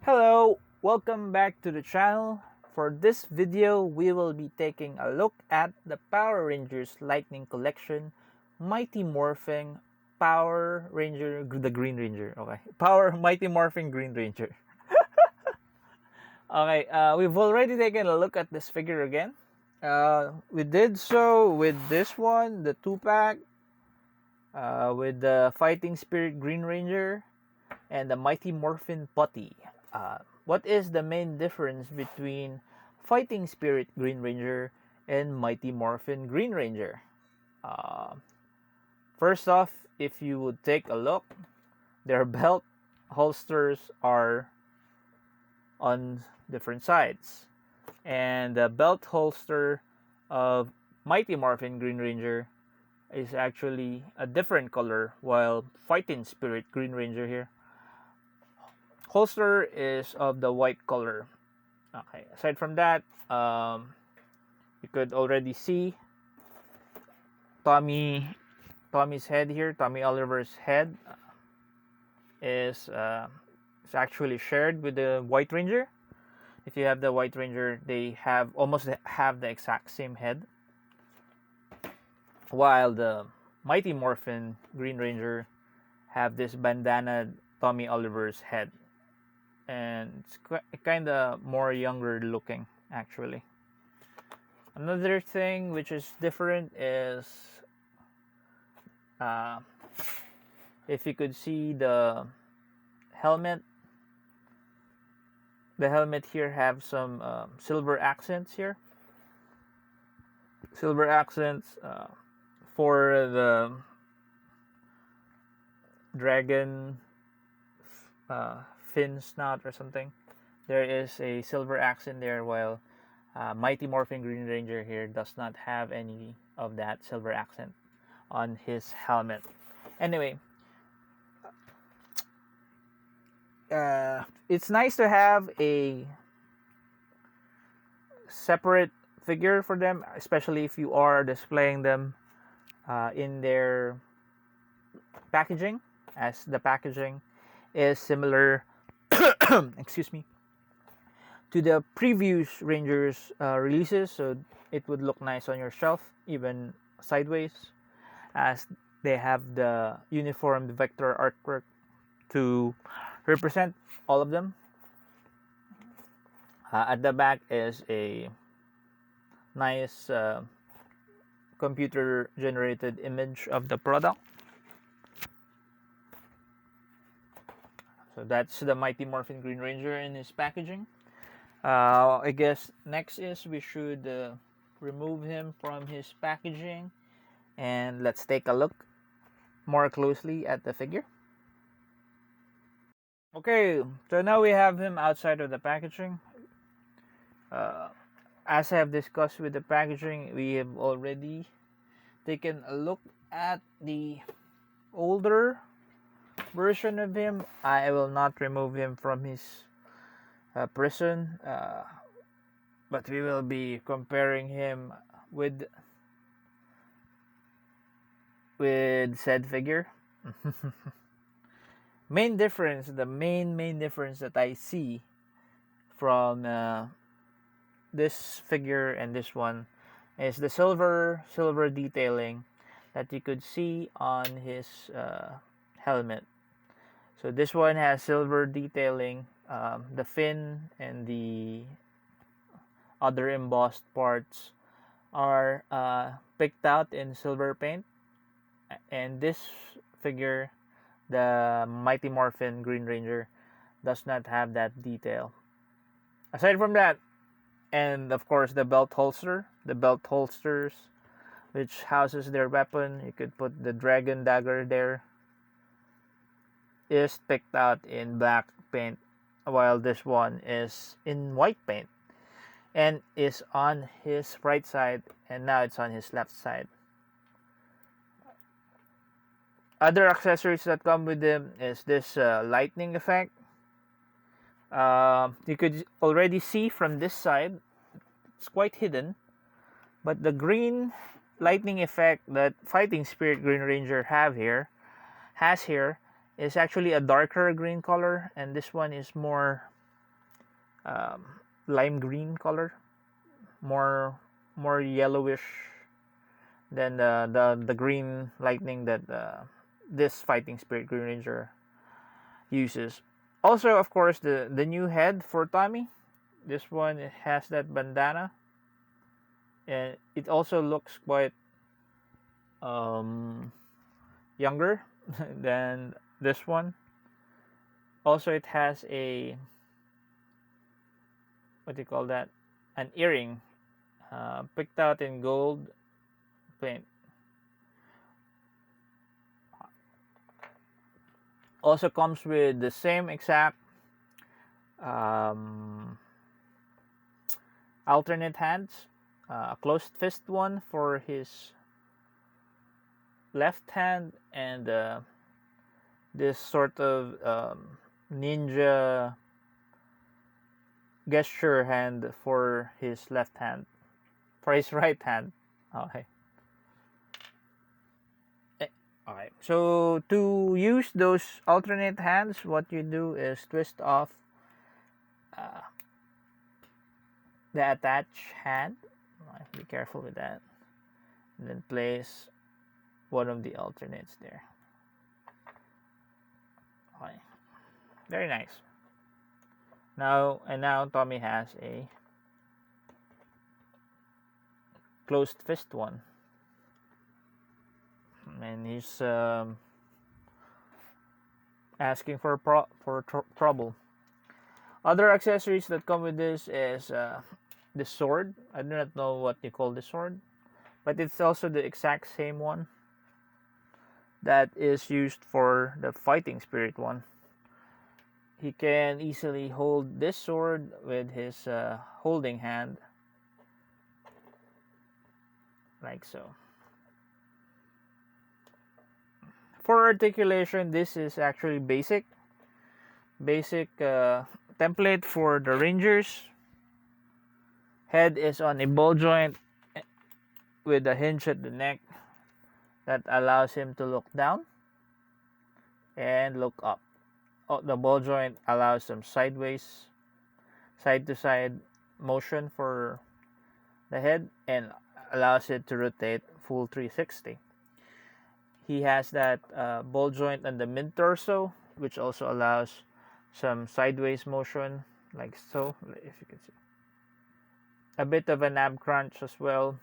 Hello, welcome back to the channel. For this video, we will be taking a look at the Power Rangers Lightning Collection Mighty Morphin Power Ranger, the Green Ranger. Okay, Power Mighty Morphin Green Ranger. Okay, we've already taken a look at this figure again. We did so with this one, the 2-pack, with the Fighting Spirit Green Ranger and the Mighty Morphin Putty. What is the main difference between Fighting Spirit Green Ranger and Mighty Morphin Green Ranger? Uh, First off, if you would take a look, their belt holsters are on different sides. And the belt holster of Mighty Morphin Green Ranger is actually a different color, while Fighting Spirit Green Ranger here holster is of the white color. Okay, aside from that, you could already see Tommy's head here. Tommy Oliver's head is actually shared with the White Ranger. If you have the White Ranger, they have almost have the exact same head, while the Mighty Morphin Green Ranger have this bandana Tommy Oliver's head, and it's kind of more younger looking actually. Another thing which is different is if you could see the helmet. The helmet here have some silver accents here. Silver accents for the dragon fin snout or something. There is a silver accent there, while Mighty Morphin Green Ranger here does not have any of that silver accent on his helmet. Anyway, it's nice to have a separate figure for them, especially if you are displaying them in their packaging, as the packaging is similar excuse me, to the previous Rangers releases, so it would look nice on your shelf, even sideways, as they have the uniformed vector artwork to represent all of them. At the back is a nice computer generated image of the product. So that's the Mighty Morphin Green Ranger in his packaging. I guess next is we should remove him from his packaging, and let's take a look more closely at the figure. Okay, so now we have him outside of the packaging. As I have discussed with the packaging, we have already taken a look at the older version of him. I will not remove him from his prison, but we will be comparing him with said figure. Main difference, the main difference that I see from this figure and this one is the silver detailing that you could see on his helmet. So this one has silver detailing. The fin and the other embossed parts are picked out in silver paint, and this figure, the Mighty Morphin Green Ranger, does not have that detail. Aside from that, and of course the belt holsters which houses their weapon, you could put the dragon dagger there, is picked out in black paint, while this one is in white paint and is on his right side, and now it's on his left side. Other accessories that come with them is this lightning effect. You could already see from this side, it's quite hidden, but the green lightning effect that Fighting Spirit Green Ranger has here is actually a darker green color, and this one is more um, lime green color, more yellowish than the green lightning that this Fighting Spirit Green Ranger uses. Also, of course, the new head for Tommy. This one has that bandana, and it also looks quite younger than this one. Also, it has a, what do you call that? An earring, picked out in gold paint. Also comes with the same exact um, alternate hands, a closed fist one for his left hand, and this sort of ninja gesture hand for his left hand, for his right hand. Okay. Alright. So to use those alternate hands, what you do is twist off uh, the attached hand. Be careful with that. And then place one of the alternates there. Okay. Very nice. Now Tommy has a closed fist one, and he's asking for trouble. Other accessories that come with this is the sword. I do not know what you call the sword, but it's also the exact same one that is used for the Fighting Spirit one. He can easily hold this sword with his holding hand, like so. For articulation, this is actually basic template for the Rangers. Head is on a ball joint with a hinge at the neck that allows him to look down and look up. The ball joint allows some sideways, side to side motion for the head and allows it to rotate full 360. He has that ball joint on the mid torso, which also allows some sideways motion, like so, if you can see. A bit of an ab crunch as well,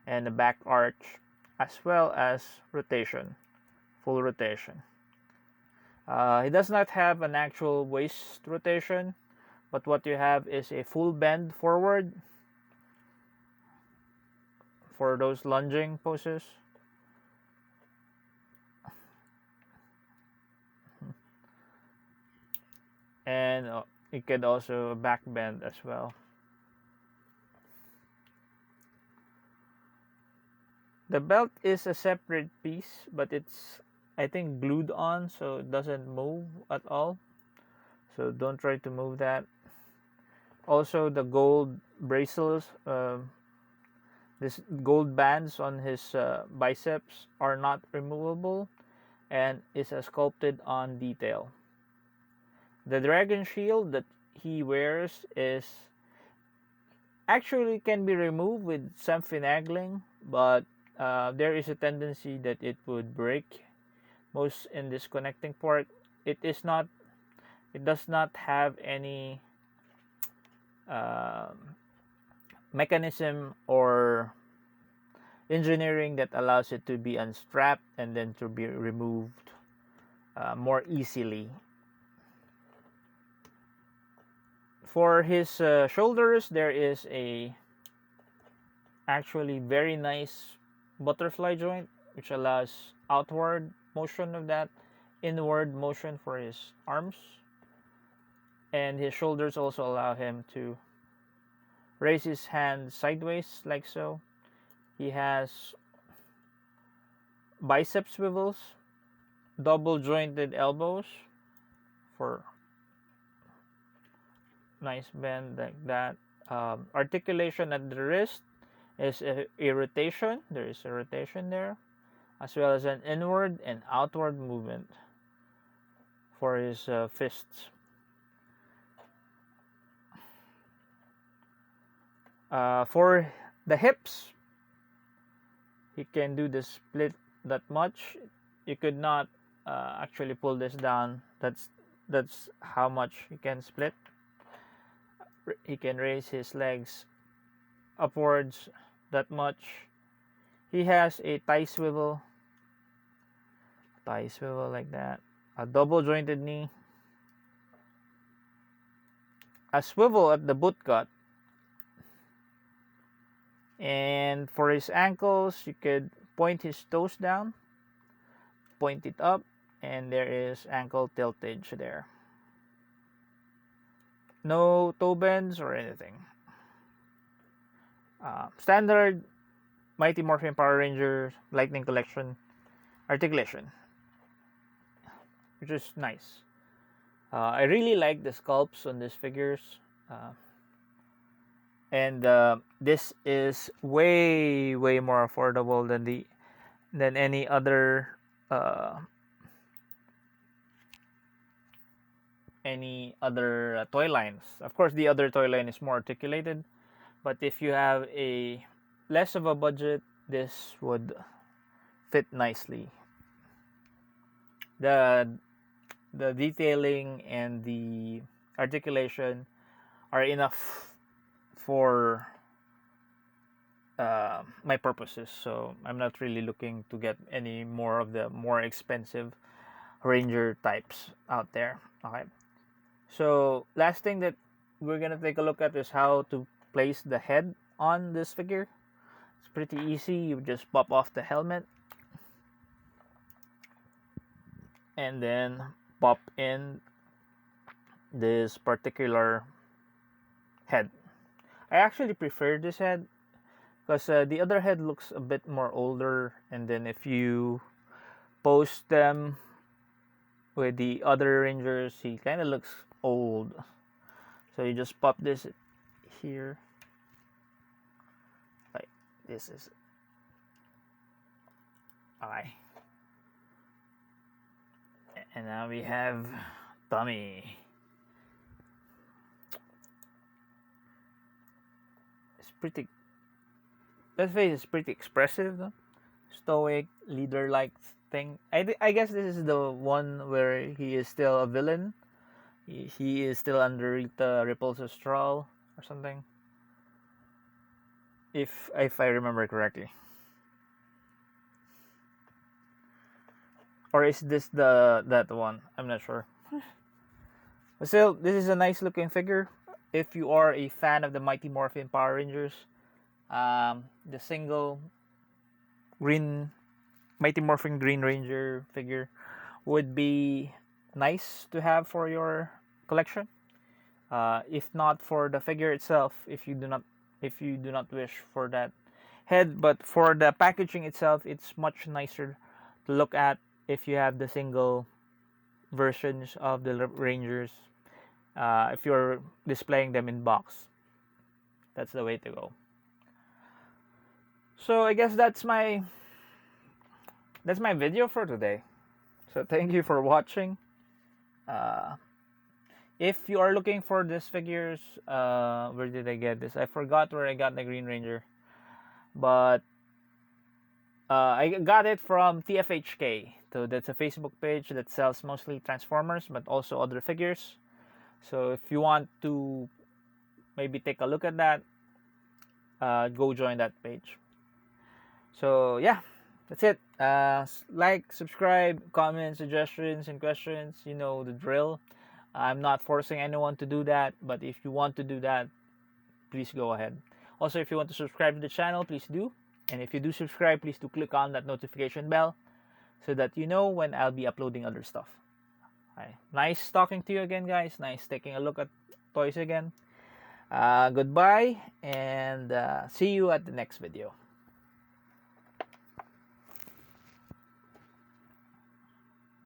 and a back arch, as well as rotation, full rotation. He does not have an actual waist rotation, but what you have is a full bend forward for those lunging poses. And it could also back bend as well. The belt is a separate piece, but it's, I think, glued on, so it doesn't move at all. So don't try to move that. Also, the gold bracelets, this gold bands on his biceps are not removable and is a sculpted on detail. The dragon shield that he wears is actually can be removed with some finagling, but there is a tendency that it would break most in this connecting part. It does not have any mechanism or engineering that allows it to be unstrapped and then to be removed more easily. For his shoulders, there is a actually very nice butterfly joint, which allows outward motion of that, inward motion for his arms, and his shoulders also allow him to raise his hand sideways, like so. He has bicep swivels, double jointed elbows for nice bend like that. Articulation at the wrist is a rotation. There is a rotation there, as well as an inward and outward movement for his fists. For the hips, he can do the split that much. You could not actually pull this down. That's how much he can split. He can raise his legs upwards that much. He has a thigh swivel like that, a double jointed knee, a swivel at the boot cut, and for his ankles you could point his toes down, point it up, and there is ankle tiltage there. No toe bends or anything. Standard Mighty Morphin Power Rangers Lightning Collection articulation, which is nice. I really like the sculpts on these figures, and this is way more affordable than any other toy lines. Of course, the other toy line is more articulated, but if you have a less of a budget, this would fit nicely. The detailing and the articulation are enough for my purposes, so I'm not really looking to get any more of the more expensive Ranger types out there. Okay, so last thing that we're gonna take a look at is how to place the head on this figure. It's pretty easy. You just pop off the helmet and then pop in this particular head. I actually prefer this head because the other head looks a bit more older, and then if you post them with the other Rangers, he kind of looks old. So you just pop this here, like this is okay. And now we have Tommy. It's pretty. That face is pretty expressive, though. Stoic, leader-like thing. I guess this is the one where he is still a villain. He is still under Rita Repulsa's thrall or something. If I remember correctly. Or is this that one? I'm not sure. But still, this is a nice looking figure. If you are a fan of the Mighty Morphin Power Rangers, the single green Mighty Morphin Green Ranger figure would be nice to have for your collection. If not for the figure itself, if you do not wish for that head, but for the packaging itself, it's much nicer to look at if you have the single versions of the Rangers. If you're displaying them in box, that's the way to go. So I guess that's my video for today. So thank you for watching. If you are looking for these figures, where did I get this? I forgot where I got the Green Ranger, but I got it from TFHK. So that's a Facebook page that sells mostly Transformers, but also other figures. So if you want to maybe take a look at that, go join that page. So yeah, that's it. Like, subscribe, comment, suggestions, and questions. You know the drill. I'm not forcing anyone to do that, but if you want to do that, please go ahead. Also, if you want to subscribe to the channel, please do. And if you do subscribe, please do click on that notification bell so that you know when I'll be uploading other stuff. Right. Nice talking to you again, guys. Nice taking a look at toys again. Goodbye, and see you at the next video.